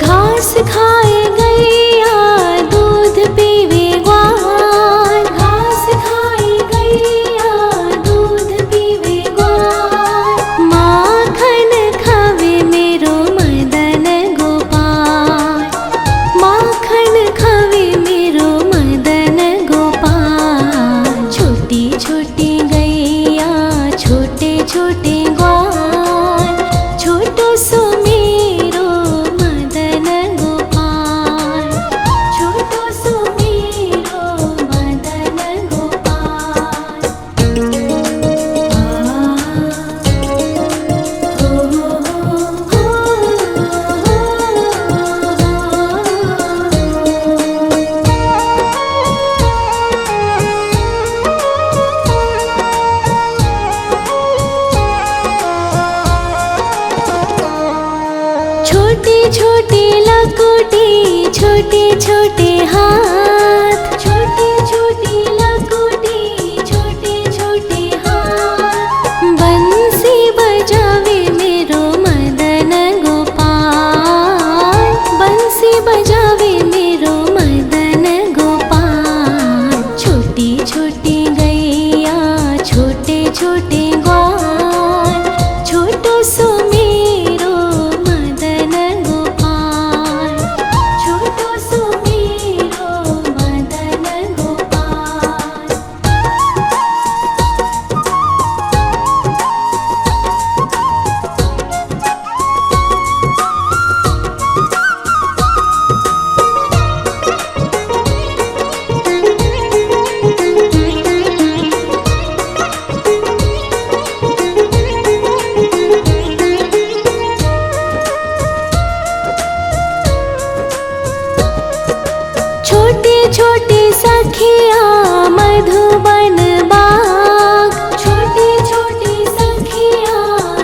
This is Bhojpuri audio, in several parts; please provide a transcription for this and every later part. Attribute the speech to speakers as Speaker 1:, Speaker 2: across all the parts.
Speaker 1: घास खाए गैया दूध पीवे ग्वाल, घास खाए गैया दूध पीवे ग्वाल। माखन खावे मेरो मदन गोपाल, माखन खावे मेरो मदन गोपाल। छोटी छोटी गैया छोटे छोटे ग्वाल, छोटो सो मेरो मदन गोपाल, छोटो सो मेरो मदन गोपाल। छोटी छोटी लकुटी छोटे छोटे हाथ, छोटी छोटी लकुटी छोटे छोटे हाथ। बंसी बजावे मेरो मदन गोपाल, बंसी बजावे मेरो मदन गोपाल। छोटी छोटी गैया छोटे छोटे ग्वाल, छोटो सो मेरो मदन गोपाल, छोटो सो मेरो मदन गोपाल। छोटे छोटे सखिया मधुबन बाग, छोटे छोटे सखिया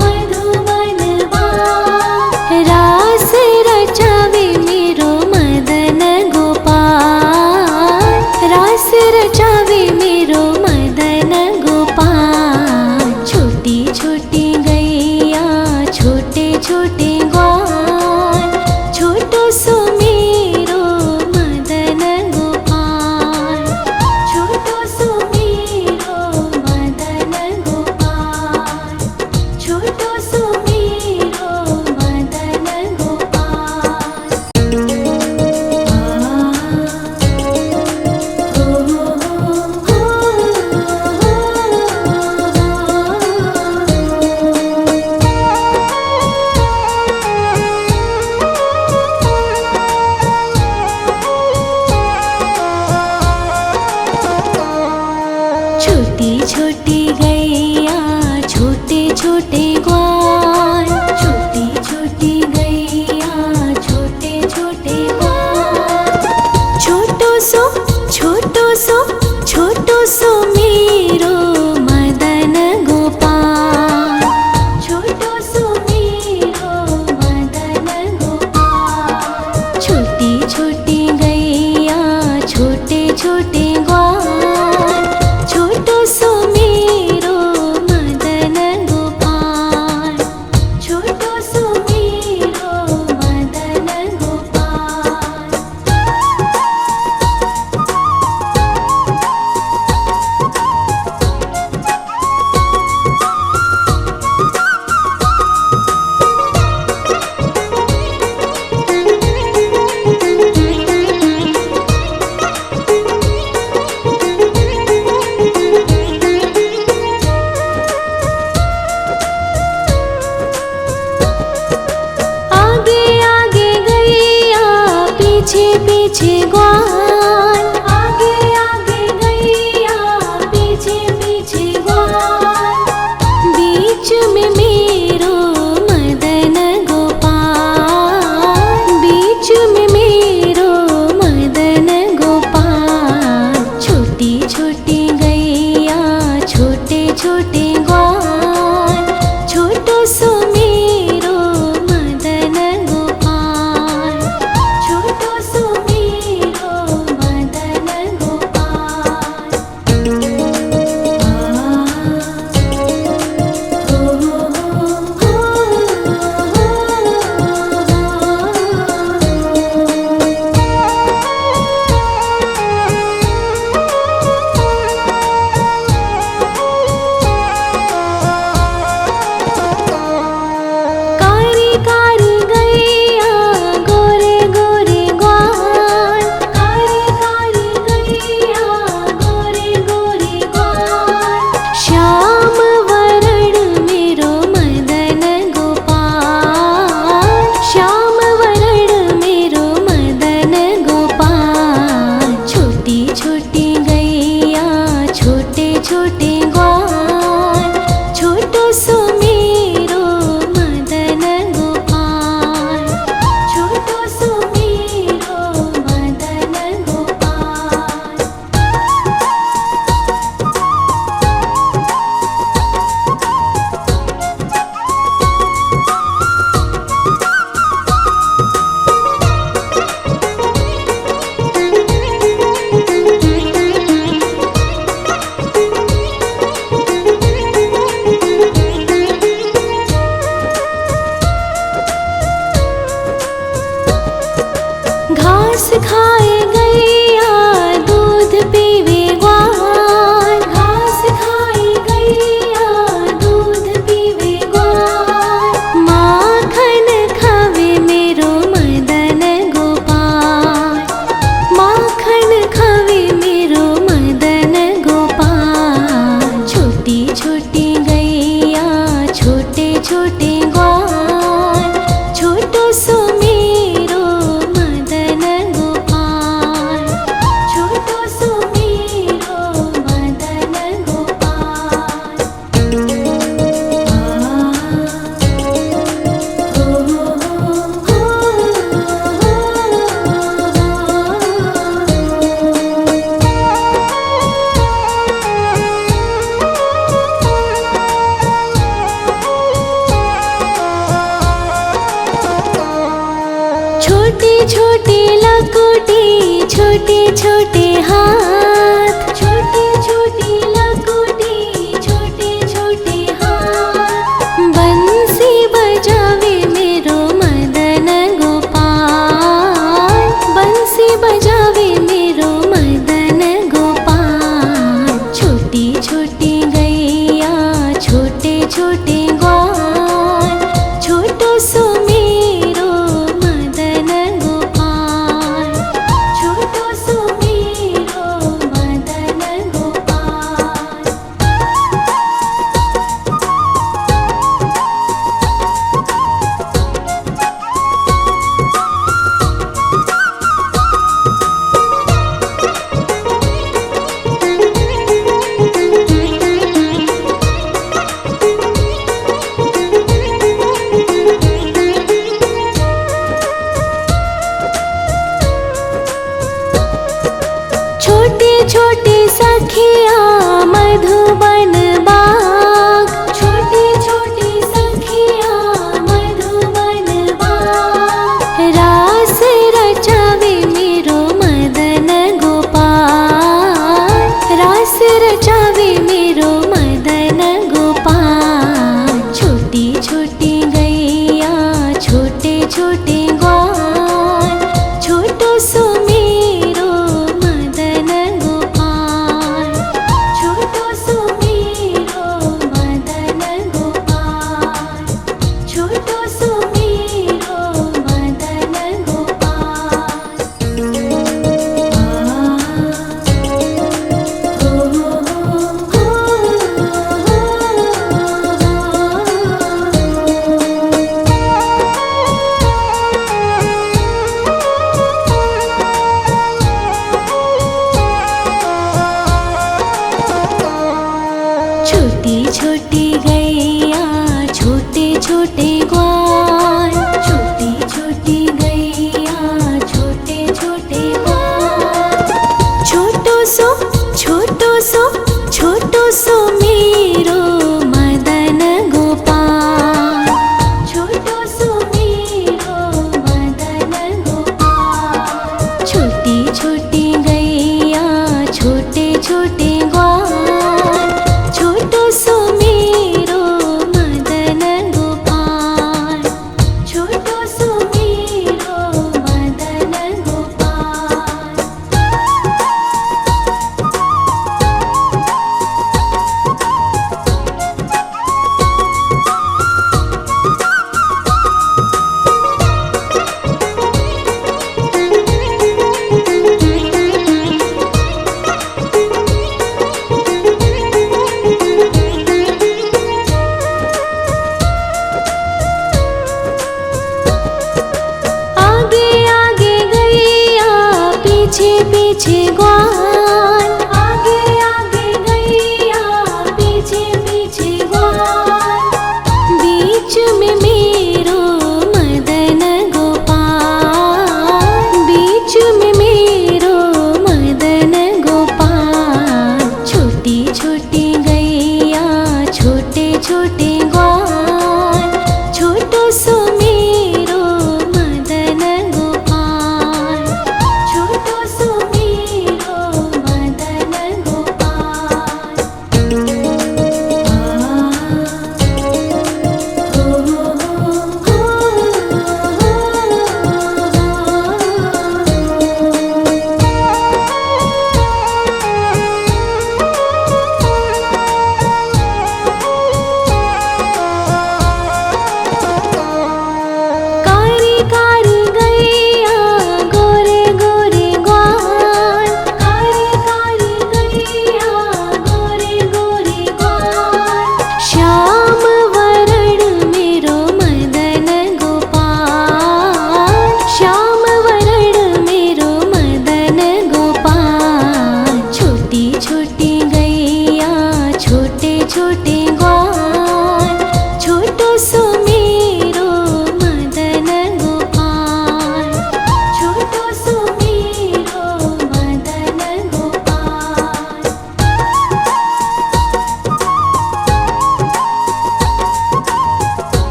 Speaker 1: मधुबन बाग। रास रचावे मेरो मदन गोपाल, रास रचावे मेरो मदन गोपाल। छोटी छोटी गैया छोटे छोटे ग्वाल, छोटो सो मेरो मदन गोपाल, छोटो सो मेरो मदन गोपाल, छोटो सो मेरो मदन गोपाल। छोटी छोटी गैया छोटे छोटे ग्वाल, छोटी छोटी गैया छोटे छोटे ग्वाल। छोटो सो छोटो सो छोटो सो मेरो मदन गोपाल, छोटो सो मेरो मदन गोपाल। छोटी छोटी गैया छोटे छोटे ग्वाल, छोटो सो मेरो मदन गोपाल, छोटो सो मेरो मदन गोपाल। आगे आगे गैया पीछे पीछे ग्वाल, आगे आगे गैया पीछे पीछे ग्वाल। बीच में मेरो मदन गोपाल, बीच में मेरो मदन गोपाल। छोटी छोटी गैया छोटे छोटे ग्वाल, छोटो सो मेरो मदन गोपाल, छोटो सो मेरो घास खाए गैया दूध पीवे ग्वाल, घास खाए गैया दूध पीवे ग्वाल, माखन खावे मेरो मदन गोपाल, माखन खावे मेरो मदन गोपाल। छोटी छोटी गैया छोटे छोटे ग्वाल, छोटो सो मेरो मदन गोपाल, छोटो सो मेरो मदन गोपाल। छोटे छोटे लकोटी छोटे छोटे हाथ, छोटे छोटे लकोटी छोटे छोटे हाथ, बंसी बजावे मेरो मदन गोपाल, बंसी बजावे मेरो मदन गोपाल। छोटी छोटी गैया छोटे छोटे ग्वाल, छोटो सो मेरो मदन गोपाल, छोटो सो मेरो मदन गोपाल। छोटे छोटे सखिया मधुबन बाग, छोटे छोटे सखिया मधुबन बाग, रास रचावे मेरो मदन गोपाल, रास रचावे मेरो मदन गोपाल। छोटी छोटी गैया छोटे छोटे ग्वाल, छोटो सो मेरो मदन गोपाल, छोटो सो मेरो मदन गोपाल, छोटो सो मेरो मदन गोपाल। छोटी छोटी गैया छोटे छोटे ग्वाल, छोटी छोटी गैया छोटे छोटे ग्वाल, छोटो सो छोटो सो छोटो सो मेरो मदन गोपाल, छोटो सो मेरो मदन गोपाल। छोटी छोटी गैया छोटे छोटे ग्वाल, छोटो सो मेरो मदन गोपाल, छोटो सो मेरो मदन गोपाल। आगे आगे गैया पीछे पीछे ग्वाल, आगे आगे गैया पीछे पीछे ग्वाल, बीच में मेरो मदन गोपाल, बीच में मेरो मदन गोपाल। छोटी छोटी गैया छोटे छोटे ग्वाल, छोटो सो मेरो मदन गोपाल, छोटो सो मेरो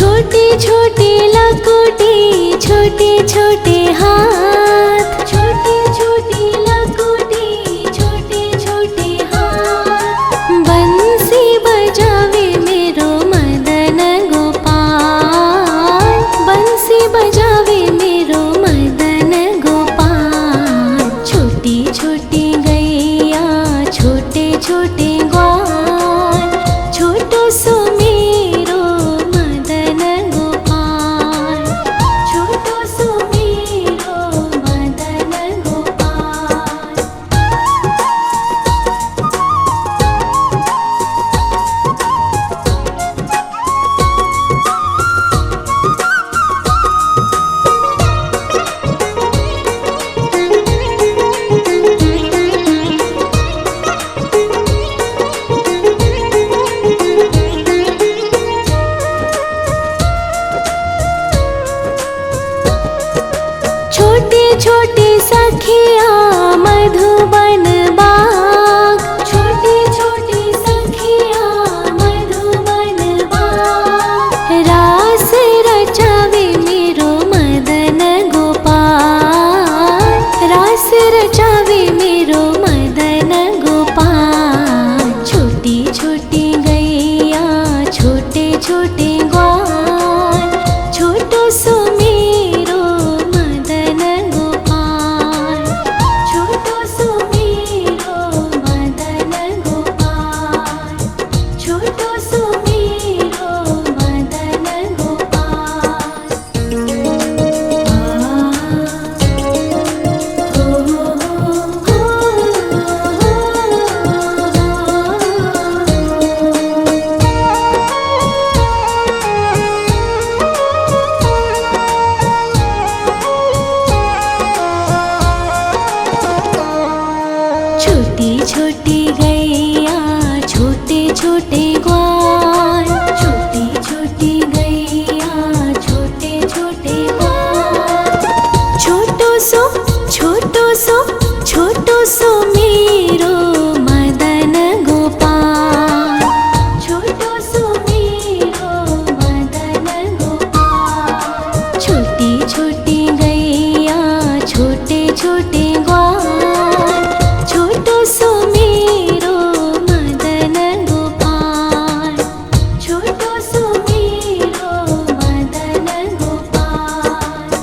Speaker 1: छोटे छोटे लकोटे छोटे छोटे हाथ, छोटे छोटे लकोटे छोटे छोटे हाथ। बंसी बजावे मेरो मदन गोपाल, बंसी बजावे मेरो मदन गोपाल। छोटी छोटी गैया छोटे छोटे ग्वाल, छोटो सो मेरो मदन गोपाल, छोटो सो मेरो मदन गोपाल। छोटे छोटे सखिया मधुबन बाग, छोटे छोटे सखिया मधुबन बाग। रास रचावे मेरो मदन गोपाल, रास रचावे मेरो मदन गोपाल। छोटी छोटी गैया छोटे छोटे ग्वाल, छोटो सो मेरो मदन गोपाल, छोटो सो मेरो मदन गोपाल, छोटो सो मेरो मदन गोपाल। छोटी छोटी गैया छोटे छोटे ग्वाल, छोटी छोटी गैया छोटे छोटे ग्वाल। छोटो सो छोटो सो छोटो सो मेरो मदन गोपाल, छोटो सो मेरो मदन गोपाल। छोटी छोटी गैया छोटे छोटे ग्वाल, छोटो सो मेरो मदन गोपाल, छोटो सो मेरो मदन गोपाल।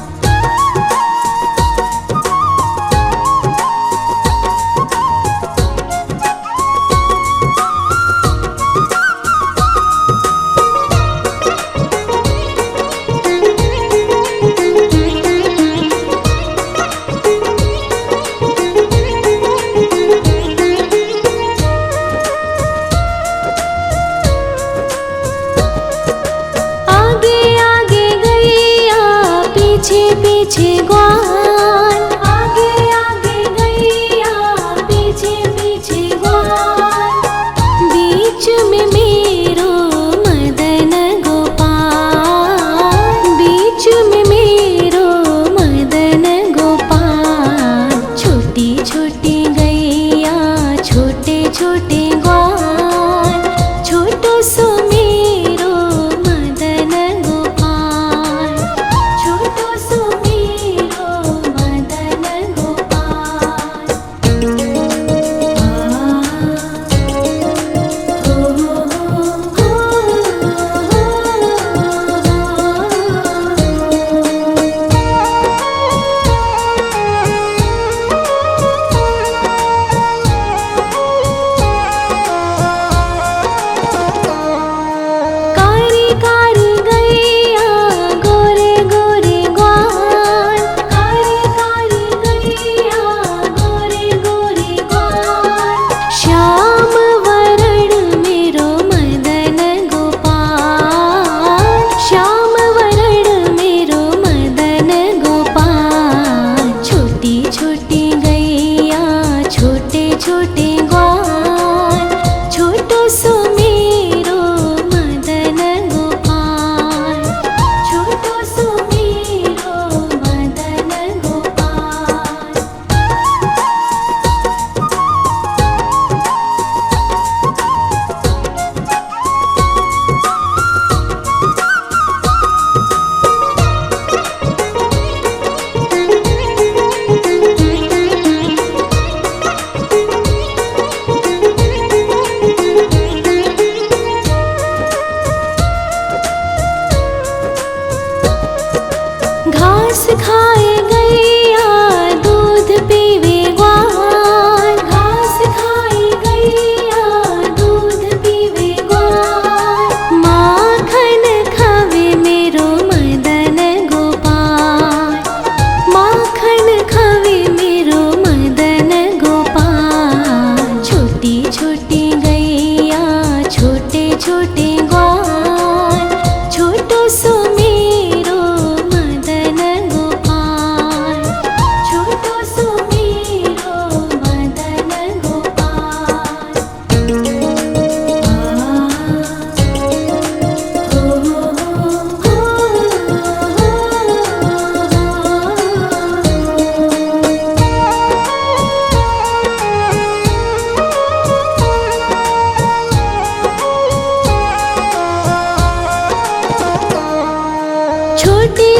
Speaker 1: आगे आगे गैया पीछे पीछे ग्वाल, आगे आगे गैया पीछे पीछे ग्वाल। बीच में मेरो मदन गोपाल, बीच में मेरो मदन गोपाल। छोटी छोटी गैया छोटे छोटे ग्वाल, छोटो सो मेरो मदन गोपाल, छोटो सो मेरो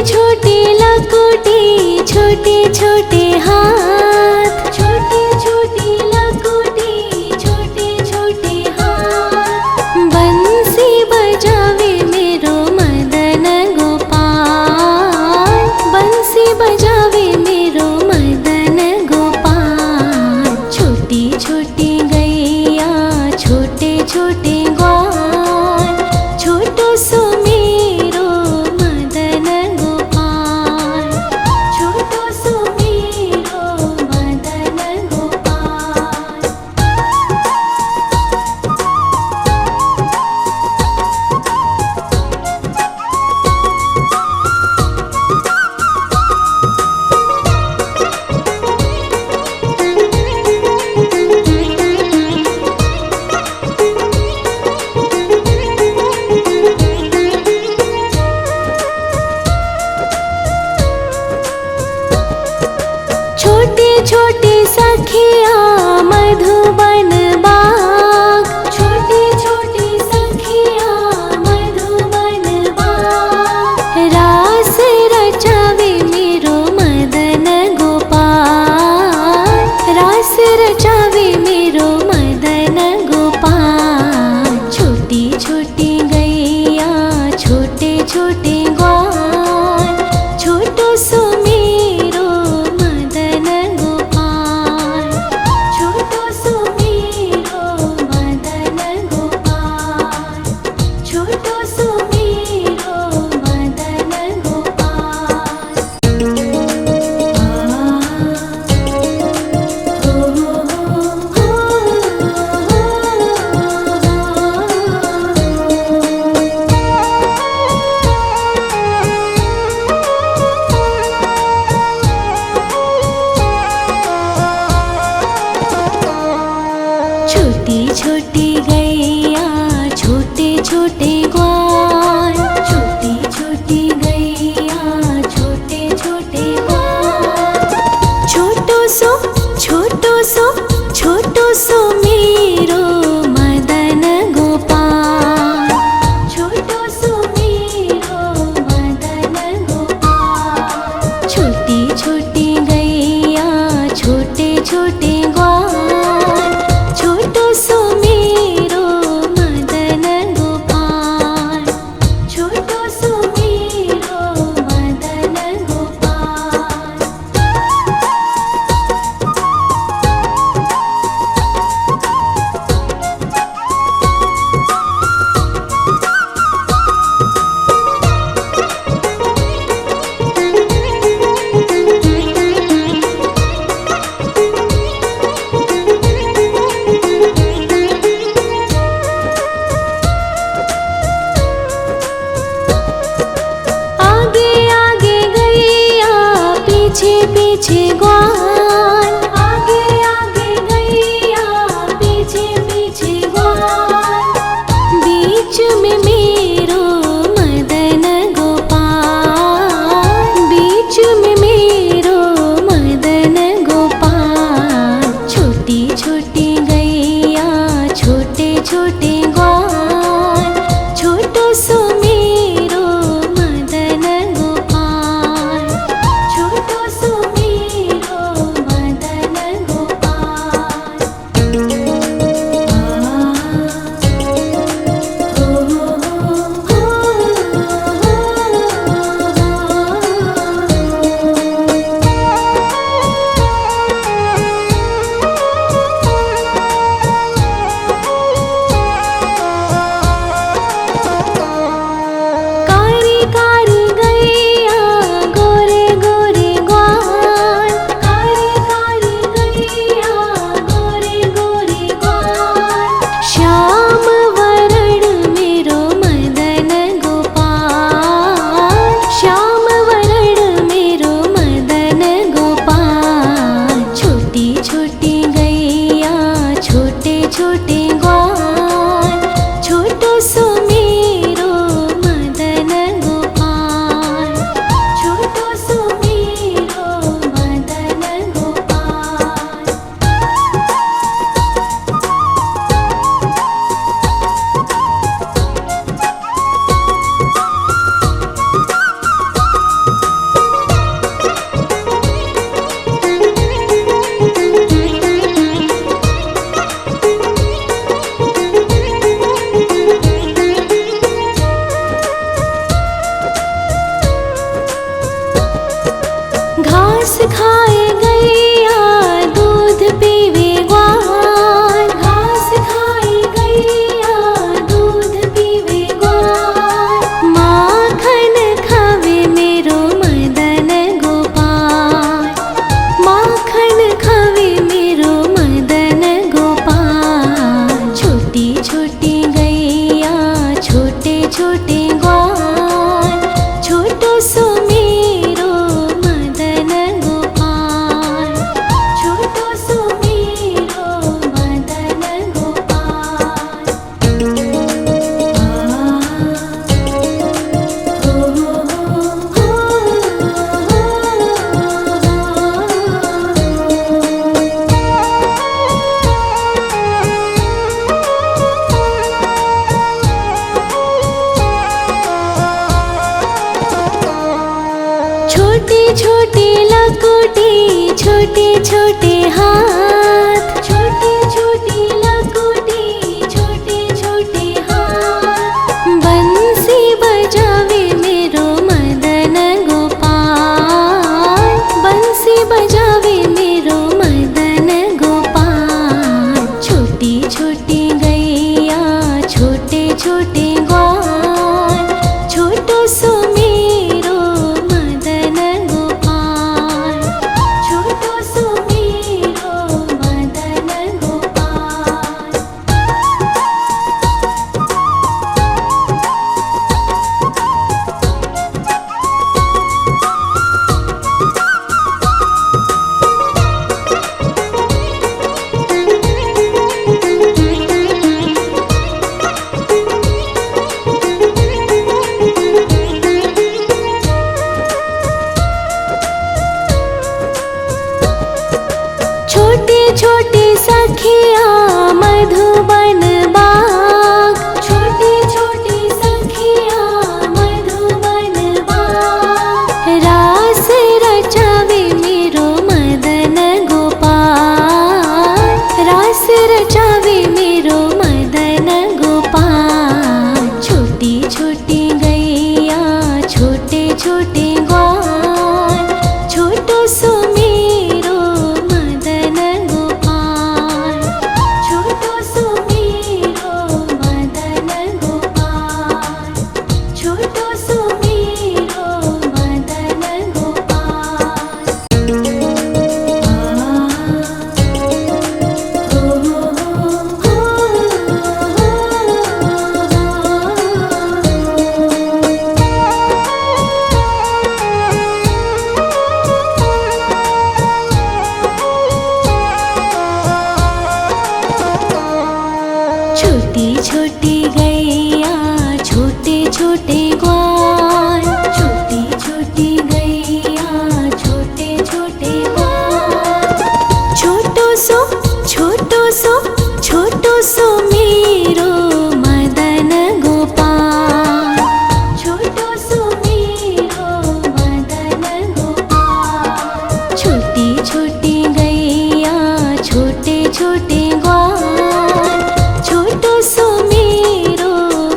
Speaker 1: छोटी लकुटी छोटे छोटे हाथ, छोटी छोटी लकुटी छोटे छोटे हाथ। बंसी बजावे मेरो मदन गोपाल, बंसी बजावे मेरो मदन गोपाल। छोटी छोटी गैया छोटे छोटे ग्वाल, छोटो सो मेरो मदन गोपाल, छोटो सो मेरो मदन गोपाल। छोटी छोटी सखिया मधुबन बाग, छोटी छोटी सखिया मधुबन बाग। रास रचावे मेरो मदन गोपाल, रास रचावे मेरो मदन गोपाल। छोटी छोटी गैया छोटे छोटे ग्वाल, छोटो सो मेरो मदन गोपाल, छोटो सो मेरो मदन गोपाल, छोटो सो मेरो मदन गोपाल। छोटी छोटी गैया छोटे छोटे ग्वाल, छोटी छोटी गैया छोटे छोटे ग्वाल। छोटो सो छोटो सो छोटो सो मेरो मदन गोपाल, छोटो सो मेरो मदन गोपाल। छोटी छोटी गैया छोटे छोटे ग्वाल, छोटो सो मेरो मदन गोपाल, छोटो सो मेरो मदन गोपाल। आगे आगे गैया पीछे पीछे ग्वाल, आगे आगे गैया पीछे पीछे ग्वाल। बीच में मेरो मदन गोपाल, बीच में मेरो मदन गोपाल। छोटी छोटी गैया छोटे छोटे ग्वाल, छोटो सो मेरो मदन गोपाल, छोटो सो मेरो खाए गैया दूध पीवे ग्वाल, घास खाए गैया दूध पीवे ग्वाल, माखन खावे मेरो मदन गोपाल, माखन खावे मेरो मदन गोपाल। छोटी छोटी गैया छोटे छोटे ग्वाल, छोटो सो मेरो मदन गोपाल, छोटो सो मेरो मदन गोपाल। छोटी छोटी लकुटी छोटे छोटे हाथ, छोटी छोटी लकुटी छोटे छोटे हाथ, बंसी बजावे मेरो मदन गोपाल, बंसी बजावे मेरो मदन गोपाल। छोटी छोटी गैया छोटे छोटे ग्वाल, छोटो सो मेरो मदन गोपाल, छोटो सो मेरो मदन गोपाल। छोटे छोटे सखिया मधुबन बाग, छोटे छोटे सखिया मधुबन बाग, रास रचावे मेरो मदन गोपाल, रास रचावे मेरो मदन गोपाल। छोटी छोटी गैया छोटे छोटे ग्वाल, छोटो सो मेरो मदन गोपाल, छोटो सो मेरो मदन गोपाल, छोटो सो मेरो मदन गोपाल। छोटी छोटी गैया छोटे छोटे ग्वाल, छोटी छोटी गैया छोटे छोटे ग्वाल, छोटो सो छोटो सो मेरो मदन गोपाल, छोटो सो मेरो मदन गोपाल। छोटी छोटी गैया छोटे छोटे ग्वाल, छोटो सो मेरो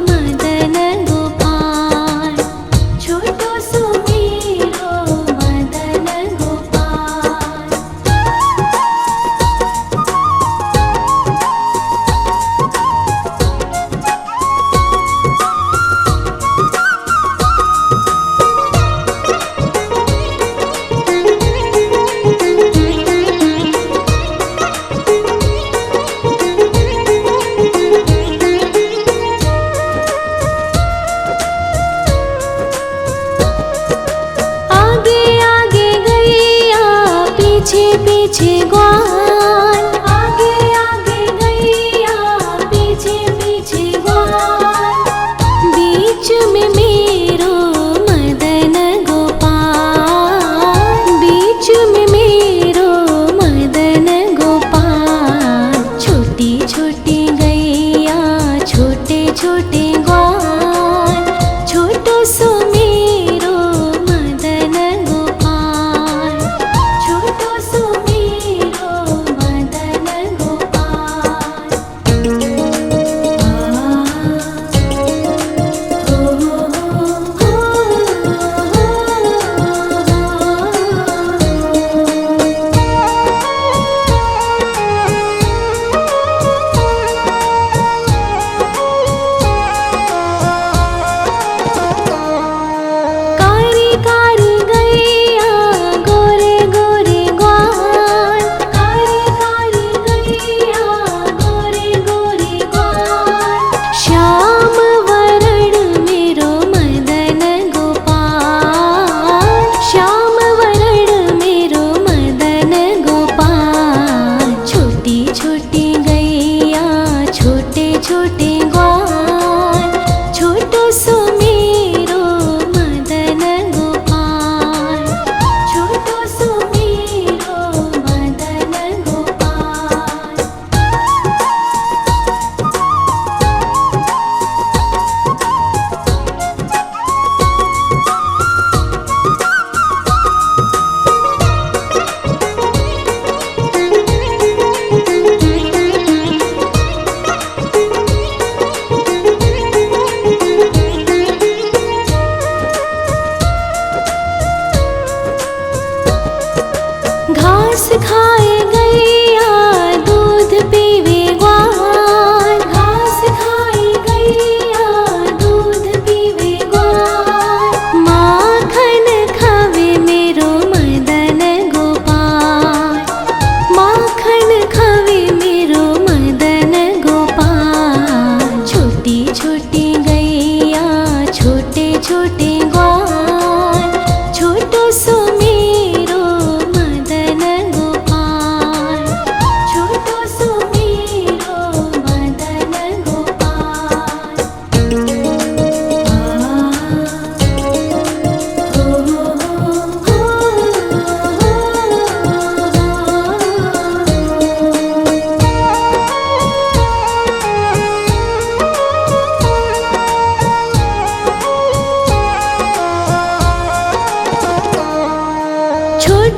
Speaker 1: मदन गोपाल, छोटो सो मेरो मदन गोपाल। आगे आगे गैया पीछे पीछे ग्वाल, आगे आगे गैया पीछे पीछे ग्वाल, बीच में मेरो मदन गोपाल, बीच में मेरो मदन गोपाल। छोटी छोटी गैया छोटे छोटे ग्वाल, छोटो सो मेरो मदन गोपाल, छोटो सो मेरो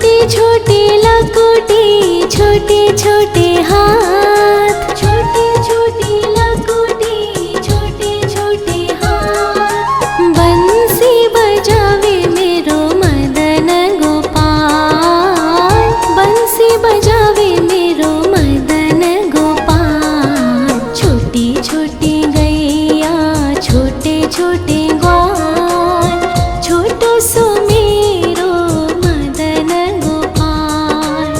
Speaker 1: छोटी छोटी लकोटी छोटे छोटे हाथ, छोटी छोटी लकोटी छोटे छोटे हाथ। बंसी बजावे मेरो मदन गोपाल, बंसी बजावे मेरो मदन गोपाल। छोटी छोटी गैया छोटे छोटे ग्वाल, छोटो सो मेरो मदन गोपाल,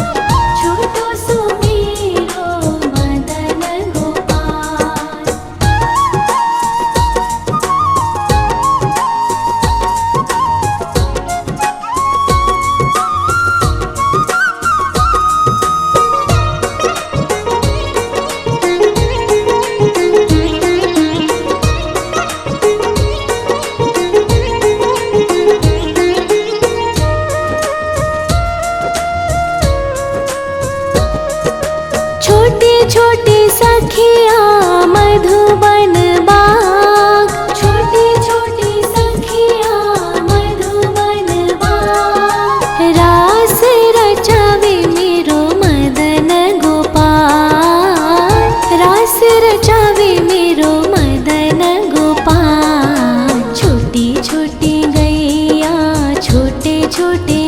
Speaker 1: छोटो सो मेरो मदन गोपाल। छोटे छोटे सखिया मधुबन बाग, छोटे छोटे सखिया मधुबन बाग। रास रचावे मेरो मदन गोपाल, रास रचावे मेरो मदन गोपाल। छोटी छोटी गैया छोटे छोटे